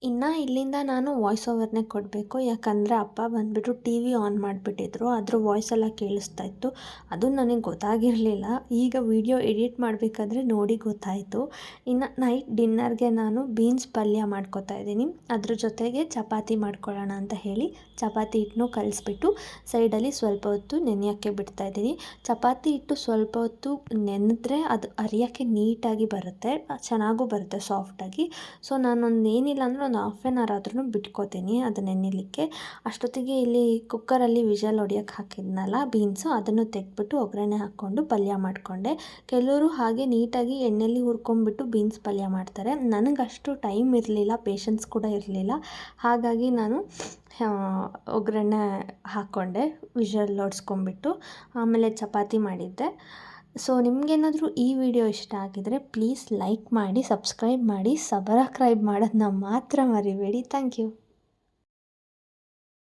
ಇನ್ನು ಇಲ್ಲಿಂದ ನಾನು ವಾಯ್ಸ್ ಓವರ್ನೇ ಕೊಡಬೇಕು. ಯಾಕಂದರೆ ಅಪ್ಪ ಬಂದುಬಿಟ್ಟು ಟಿ ವಿ ಆನ್ ಮಾಡಿಬಿಟ್ಟಿದ್ರು. ಅದ್ರ ವಾಯ್ಸೆಲ್ಲ ಕೇಳಿಸ್ತಾ ಇತ್ತು. ಅದು ನನಗೆ ಗೊತ್ತಾಗಿರಲಿಲ್ಲ. ಈಗ ವಿಡಿಯೋ ಎಡಿಟ್ ಮಾಡಬೇಕಾದ್ರೆ ನೋಡಿ ಗೊತ್ತಾಯಿತು. ಇನ್ನು ನೈಟ್ ಡಿನ್ನರ್ಗೆ ನಾನು ಬೀನ್ಸ್ ಪಲ್ಯ ಮಾಡ್ಕೊತಾ ಇದ್ದೀನಿ. ಅದ್ರ ಜೊತೆಗೆ ಚಪಾತಿ ಮಾಡ್ಕೊಳ್ಳೋಣ ಅಂತ ಹೇಳಿ ಚಪಾತಿ ಹಿಟ್ಟನ್ನು ಕಲಿಸ್ಬಿಟ್ಟು ಸೈಡಲ್ಲಿ ಸ್ವಲ್ಪ ಹೊತ್ತು ನೆನೆಯೋಕ್ಕೆ ಬಿಡ್ತಾಯಿದ್ದೀನಿ. ಚಪಾತಿ ಹಿಟ್ಟು ಸ್ವಲ್ಪ ಹೊತ್ತು ನೆನೆದ್ರೆ ಅದು ಅರಿಯೋಕ್ಕೆ ನೀಟಾಗಿ ಬರುತ್ತೆ, ಚೆನ್ನಾಗೂ ಬರುತ್ತೆ ಸಾಫ್ಟಾಗಿ. ಸೊ ನಾನೊಂದು ಏನಿಲ್ಲ ಅಂದರೆ ಒಂದು ಹಾಫ್ ಆನ್ ಅವರ್ ಆದ್ರೂ ಬಿಟ್ಕೋತೀನಿ ಅದು ನೆನೆಯಲಿಕ್ಕೆ. ಅಷ್ಟೊತ್ತಿಗೆ ಇಲ್ಲಿ ಕುಕ್ಕರಲ್ಲಿ ವಿಷಲ್ ಹೊಡಿಯೋಕ್ಕೆ ಹಾಕಿದ್ನಲ್ಲ ಬೀನ್ಸು, ಅದನ್ನು ತೆಗೆದ್ಬಿಟ್ಟು ಒಗ್ಗರಣೆ ಹಾಕ್ಕೊಂಡು ಪಲ್ಯ ಮಾಡಿಕೊಂಡೆ. ಕೆಲವರು ಹಾಗೆ ನೀಟಾಗಿ ಎಣ್ಣೆಯಲ್ಲಿ ಹುರ್ಕೊಂಡ್ಬಿಟ್ಟು ಬೀನ್ಸ್ ಪಲ್ಯ ಮಾಡ್ತಾರೆ. ನನಗಷ್ಟು ಟೈಮ್ ಇರಲಿಲ್ಲ, ಪೇಷನ್ಸ್ ಕೂಡ ಇರಲಿಲ್ಲ. ಹಾಗಾಗಿ ನಾನು ಒಗ್ಗರಣೆ ಹಾಕ್ಕೊಂಡೆ ವಿಷಲ್ ಹೊಡ್ಸ್ಕೊಂಬಿಟ್ಟು. ಆಮೇಲೆ ಚಪಾತಿ ಮಾಡಿದ್ದೆ. ಸೊ ನಿಮಗೇನಾದರೂ ಈ ವಿಡಿಯೋ ಇಷ್ಟ ಆಗಿದರೆ ಪ್ಲೀಸ್ ಲೈಕ್ ಮಾಡಿ, ಸಬ್ಸ್ಕ್ರೈಬ್ ಮಾಡಿ, ಮಾಡೋದನ್ನ ಮಾತ್ರ ಮರಿಬೇಡಿ. Thank you.